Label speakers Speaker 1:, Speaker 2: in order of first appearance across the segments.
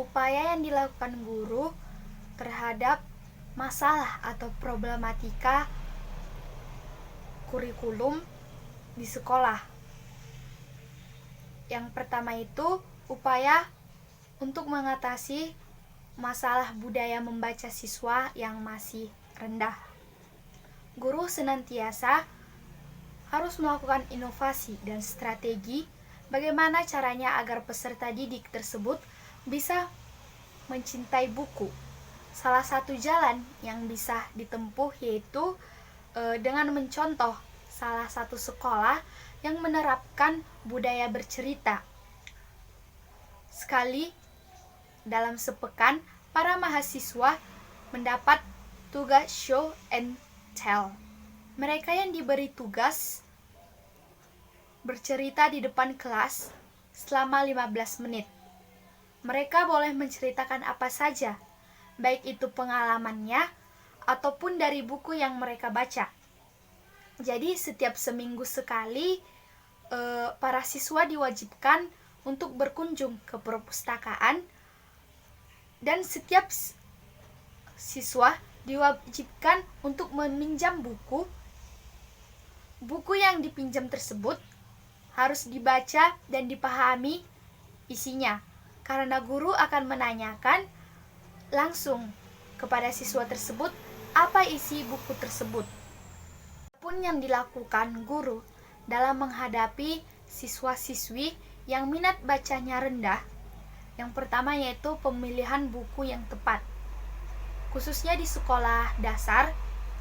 Speaker 1: upaya yang dilakukan guru terhadap masalah atau problematika kurikulum di sekolah. Yang pertama itu upaya untuk mengatasi masalah budaya membaca siswa yang masih rendah. Guru senantiasa harus melakukan inovasi dan strategi bagaimana caranya agar peserta didik tersebut bisa mencintai buku. Salah satu jalan yang bisa ditempuh yaitu dengan mencontoh salah satu sekolah yang menerapkan budaya bercerita. Sekali dalam sepekan, para mahasiswa mendapat tugas show and tell. Mereka yang diberi tugas bercerita di depan kelas selama 15 menit. Mereka boleh menceritakan apa saja, baik itu pengalamannya ataupun dari buku yang mereka baca. Jadi setiap seminggu sekali para siswa diwajibkan untuk berkunjung ke perpustakaan dan setiap siswa diwajibkan untuk meminjam buku. Buku yang dipinjam tersebut harus dibaca dan dipahami isinya, karena guru akan menanyakan langsung kepada siswa tersebut apa isi buku tersebut. Apapun yang dilakukan guru dalam menghadapi siswa-siswi yang minat bacanya rendah, yang pertama yaitu pemilihan buku yang tepat. Khususnya di sekolah dasar,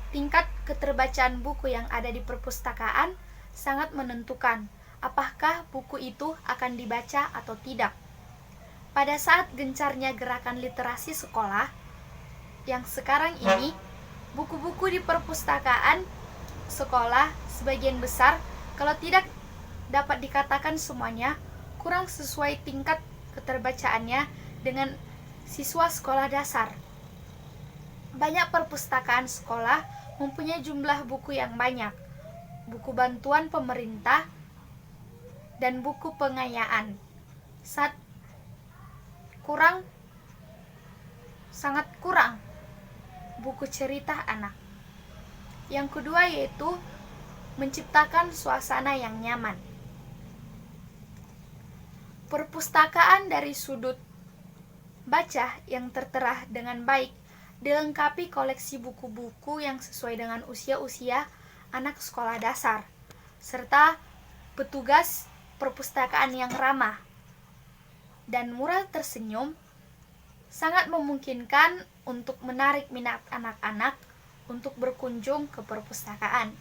Speaker 1: tingkat keterbacaan buku yang ada di perpustakaan sangat menentukan apakah buku itu akan dibaca atau tidak. Pada saat gencarnya gerakan literasi sekolah yang sekarang ini, buku-buku di perpustakaan sekolah sebagian besar, kalau tidak dapat dikatakan semuanya, kurang sesuai tingkat keterbacaannya dengan siswa sekolah dasar. Banyak perpustakaan sekolah mempunyai jumlah buku yang banyak, buku bantuan pemerintah dan buku pengayaan. Sangat kurang buku cerita anak. Yang kedua yaitu menciptakan suasana yang nyaman. Perpustakaan dari sudut baca yang tertera dengan baik dilengkapi koleksi buku-buku yang sesuai dengan usia-usia anak sekolah dasar, serta petugas perpustakaan yang ramah dan murah tersenyum sangat memungkinkan untuk menarik minat anak-anak untuk berkunjung ke perpustakaan.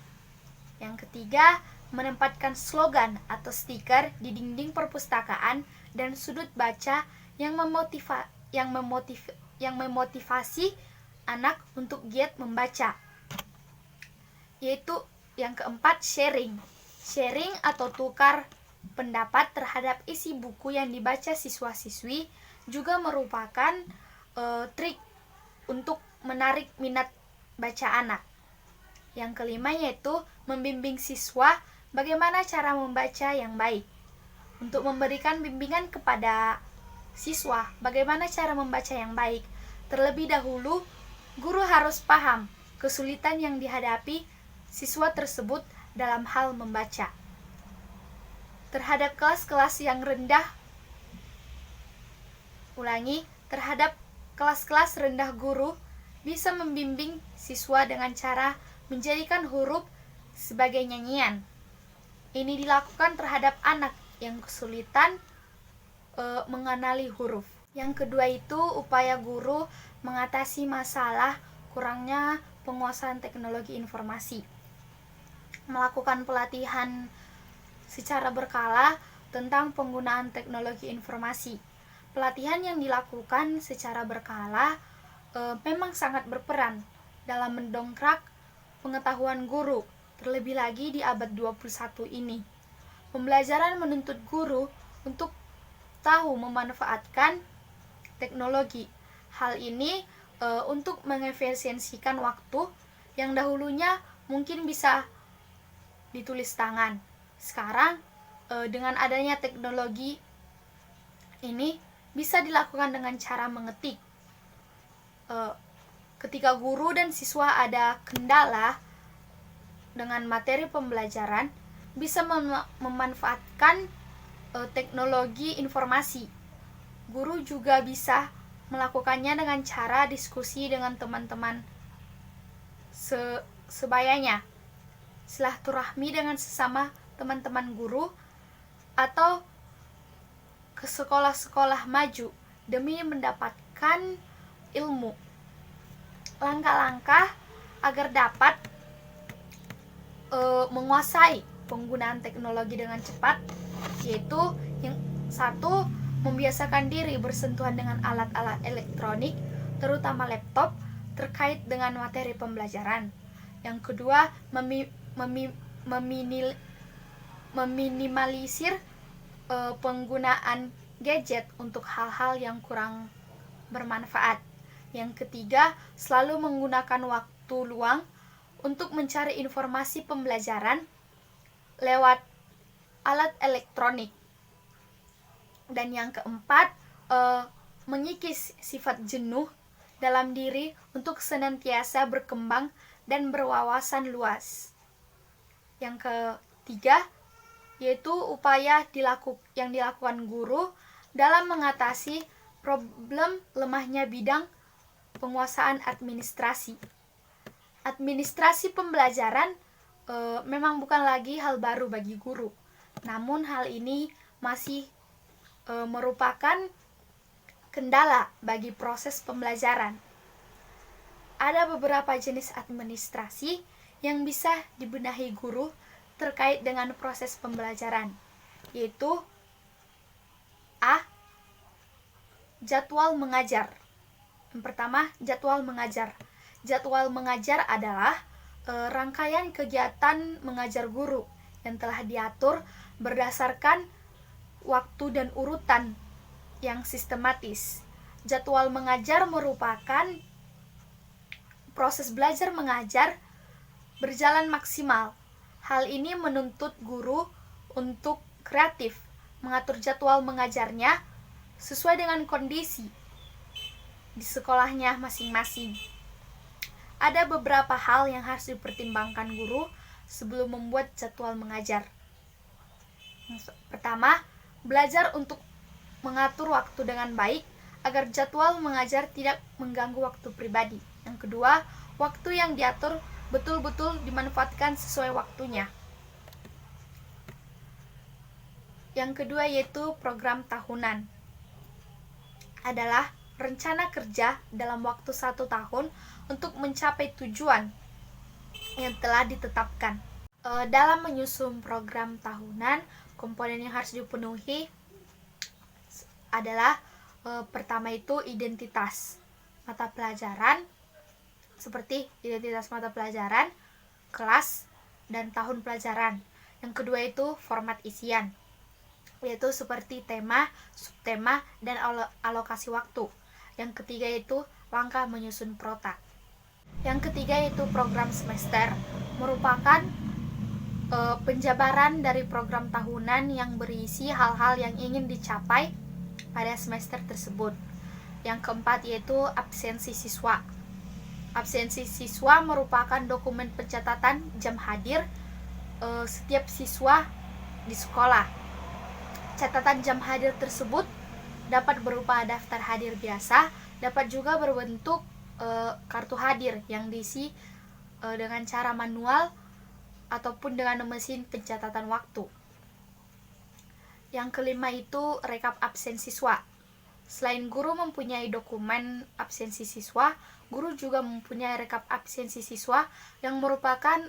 Speaker 1: Yang ketiga, menempatkan slogan atau stiker di dinding perpustakaan dan sudut baca yang memotivasi anak untuk giat membaca. Yaitu yang keempat, sharing atau tukar pendapat terhadap isi buku yang dibaca siswa-siswi juga merupakan trik untuk menarik minat baca anak. Yang kelima yaitu membimbing siswa bagaimana cara membaca yang baik. Untuk memberikan bimbingan kepada siswa bagaimana cara membaca yang baik, terlebih dahulu guru harus paham kesulitan yang dihadapi siswa tersebut dalam hal membaca. Terhadap kelas-kelas yang rendah, terhadap kelas-kelas rendah guru bisa membimbing siswa dengan cara menjadikan huruf sebagai nyanyian. Ini dilakukan terhadap anak yang kesulitan mengenali huruf. Yang kedua itu upaya guru mengatasi masalah kurangnya penguasaan teknologi informasi. Melakukan pelatihan secara berkala tentang penggunaan teknologi informasi. Pelatihan yang dilakukan secara berkala memang sangat berperan dalam mendongkrak pengetahuan guru, terlebih lagi di abad 21 ini. Pembelajaran menuntut guru untuk tahu memanfaatkan teknologi. Hal ini untuk mengefisiensikan waktu yang dahulunya mungkin bisa ditulis tangan. Sekarang dengan adanya teknologi ini bisa dilakukan dengan cara mengetik. Ketika guru dan siswa ada kendala dengan materi pembelajaran, bisa memanfaatkan teknologi informasi. Guru juga bisa melakukannya dengan cara diskusi dengan teman-teman sebayanya, silaturahmi dengan sesama teman-teman guru, atau ke sekolah-sekolah maju demi mendapatkan ilmu. Langkah-langkah agar dapat menguasai penggunaan teknologi dengan cepat, yaitu yang satu, membiasakan diri bersentuhan dengan alat-alat elektronik, terutama laptop, terkait dengan materi pembelajaran. Yang kedua, meminimalisir penggunaan gadget untuk hal-hal yang kurang bermanfaat. Yang ketiga, selalu menggunakan waktu luang untuk mencari informasi pembelajaran lewat alat elektronik. Dan yang keempat, mengikis sifat jenuh dalam diri untuk senantiasa berkembang dan berwawasan luas. Yang ketiga, yaitu upaya yang dilakukan guru dalam mengatasi problem lemahnya bidang penguasaan administrasi. Administrasi pembelajaran memang bukan lagi hal baru bagi guru, namun hal ini masih merupakan kendala bagi proses pembelajaran. Ada beberapa jenis administrasi yang bisa dibenahi guru terkait dengan proses pembelajaran, yaitu A. Jadwal mengajar. Yang pertama, jadwal mengajar. Jadwal mengajar adalah rangkaian kegiatan mengajar guru yang telah diatur berdasarkan waktu dan urutan yang sistematis. Jadwal mengajar merupakan proses belajar mengajar berjalan maksimal. Hal ini menuntut guru untuk kreatif, mengatur jadwal mengajarnya sesuai dengan kondisi di sekolahnya masing-masing. Ada beberapa hal yang harus dipertimbangkan guru sebelum membuat jadwal mengajar. Pertama, belajar untuk mengatur waktu dengan baik agar jadwal mengajar tidak mengganggu waktu pribadi. Yang kedua, waktu yang diatur betul-betul dimanfaatkan sesuai waktunya. Yang kedua yaitu program tahunan. Adalah rencana kerja dalam waktu 1 tahun untuk mencapai tujuan yang telah ditetapkan. Dalam menyusun program tahunan, komponen yang harus dipenuhi adalah pertama itu identitas mata pelajaran, seperti identitas mata pelajaran, kelas, dan tahun pelajaran. Yang kedua itu format isian, yaitu seperti tema, subtema, dan alokasi waktu. Yang ketiga itu langkah menyusun prota. Yang ketiga yaitu program semester, merupakan penjabaran dari program tahunan yang berisi hal-hal yang ingin dicapai pada semester tersebut. Yang keempat yaitu absensi siswa. Absensi siswa merupakan dokumen pencatatan jam hadir setiap siswa di sekolah. Catatan jam hadir tersebut dapat berupa daftar hadir biasa, dapat juga berbentuk kartu hadir yang diisi dengan cara manual ataupun dengan mesin pencatatan waktu. Yang kelima itu rekap absen siswa. Selain guru mempunyai dokumen absensi siswa, guru juga mempunyai rekap absensi siswa yang merupakan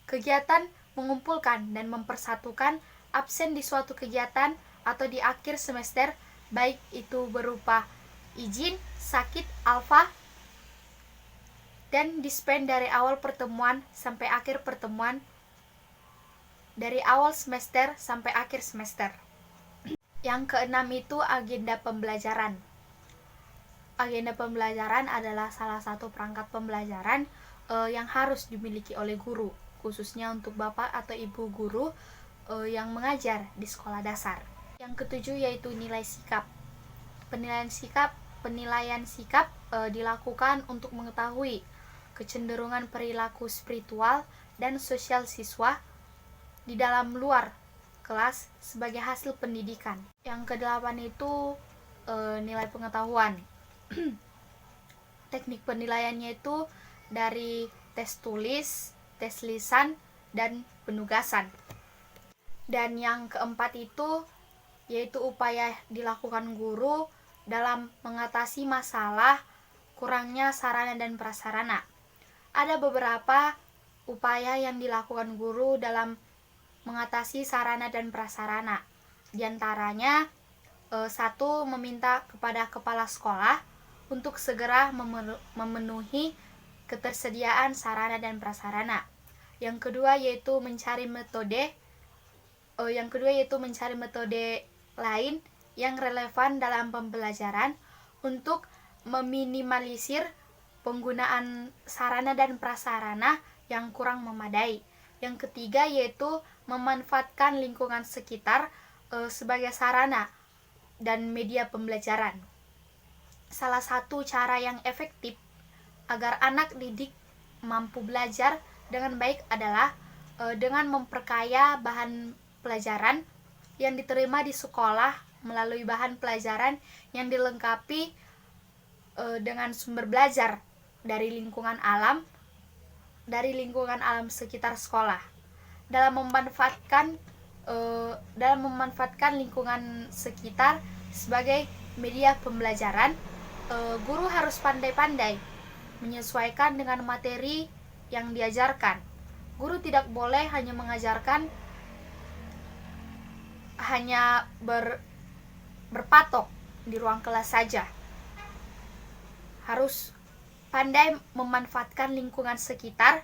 Speaker 1: kegiatan mengumpulkan dan mempersatukan absen di suatu kegiatan atau di akhir semester, baik itu berupa izin, sakit, alfa, dan dispen dari awal pertemuan sampai akhir pertemuan, dari awal semester sampai akhir semester. Yang keenam itu agenda pembelajaran. Agenda pembelajaran adalah salah satu perangkat pembelajaran yang harus dimiliki oleh guru, khususnya untuk bapak atau ibu guru yang mengajar di sekolah dasar. Yang ketujuh yaitu nilai sikap. Penilaian sikap dilakukan untuk mengetahui kecenderungan perilaku spiritual dan sosial siswa di dalam luar kelas sebagai hasil pendidikan. Yang kedelapan itu nilai pengetahuan. Teknik penilaiannya itu dari tes tulis, tes lisan, dan penugasan. Dan yang keempat itu yaitu upaya dilakukan guru dalam mengatasi masalah kurangnya sarana dan prasarana. Ada beberapa upaya yang dilakukan guru dalam mengatasi sarana dan prasarana. Di antaranya, 1. Meminta kepada kepala sekolah untuk segera memenuhi ketersediaan sarana dan prasarana. Yang kedua yaitu mencari metode lain yang relevan dalam pembelajaran untuk meminimalisir penggunaan sarana dan prasarana yang kurang memadai. Yang ketiga yaitu memanfaatkan lingkungan sekitar sebagai sarana dan media pembelajaran. Salah satu cara yang efektif agar anak didik mampu belajar dengan baik adalah dengan memperkaya bahan pelajaran yang diterima di sekolah melalui bahan pelajaran yang dilengkapi dengan sumber belajar dari lingkungan alam sekitar sekolah. Dalam memanfaatkan lingkungan sekitar sebagai media pembelajaran, guru harus pandai-pandai menyesuaikan dengan materi yang diajarkan. Guru tidak boleh hanya mengajarkan berpatok di ruang kelas saja. Harus pandai memanfaatkan lingkungan sekitar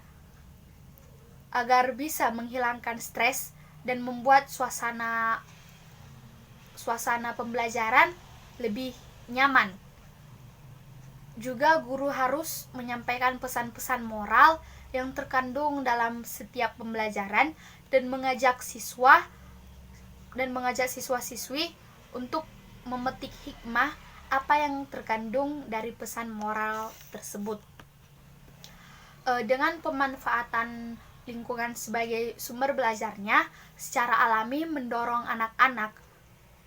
Speaker 1: agar bisa menghilangkan stres dan membuat suasana pembelajaran lebih nyaman. Juga guru harus menyampaikan pesan-pesan moral yang terkandung dalam setiap pembelajaran dan mengajak siswa-siswi untuk memetik hikmah apa yang terkandung dari pesan moral tersebut. Dengan pemanfaatan lingkungan sebagai sumber belajarnya, secara alami mendorong anak-anak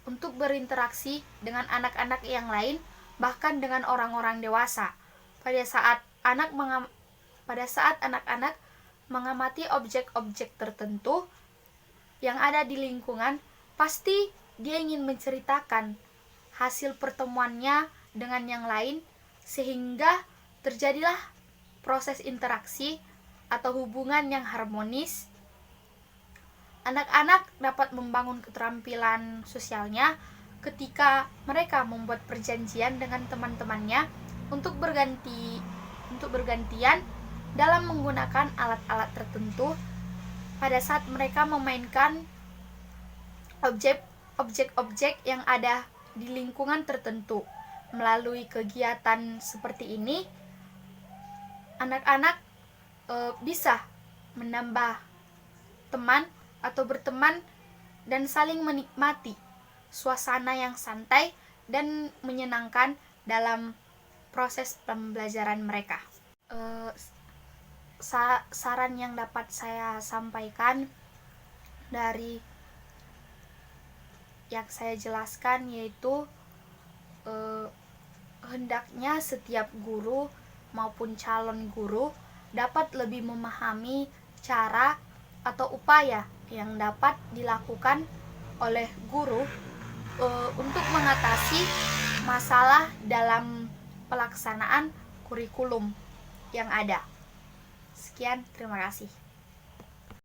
Speaker 1: untuk berinteraksi dengan anak-anak yang lain, bahkan dengan orang-orang dewasa. Pada saat anak-anak mengamati objek-objek tertentu yang ada di lingkungan, pasti dia ingin menceritakan hasil pertemuannya dengan yang lain, sehingga terjadilah proses interaksi atau hubungan yang harmonis. Anak-anak dapat membangun keterampilan sosialnya ketika mereka membuat perjanjian dengan teman-temannya untuk bergantian dalam menggunakan alat-alat tertentu pada saat mereka memainkan objek-objek yang ada di lingkungan tertentu. Melalui kegiatan seperti ini, anak-anak bisa menambah teman atau berteman dan saling menikmati suasana yang santai dan menyenangkan dalam proses pembelajaran mereka. Saran yang dapat saya sampaikan dari yang saya jelaskan yaitu hendaknya setiap guru maupun calon guru dapat lebih memahami cara atau upaya yang dapat dilakukan oleh guru untuk mengatasi masalah dalam pelaksanaan kurikulum yang ada. Sekian, terima kasih.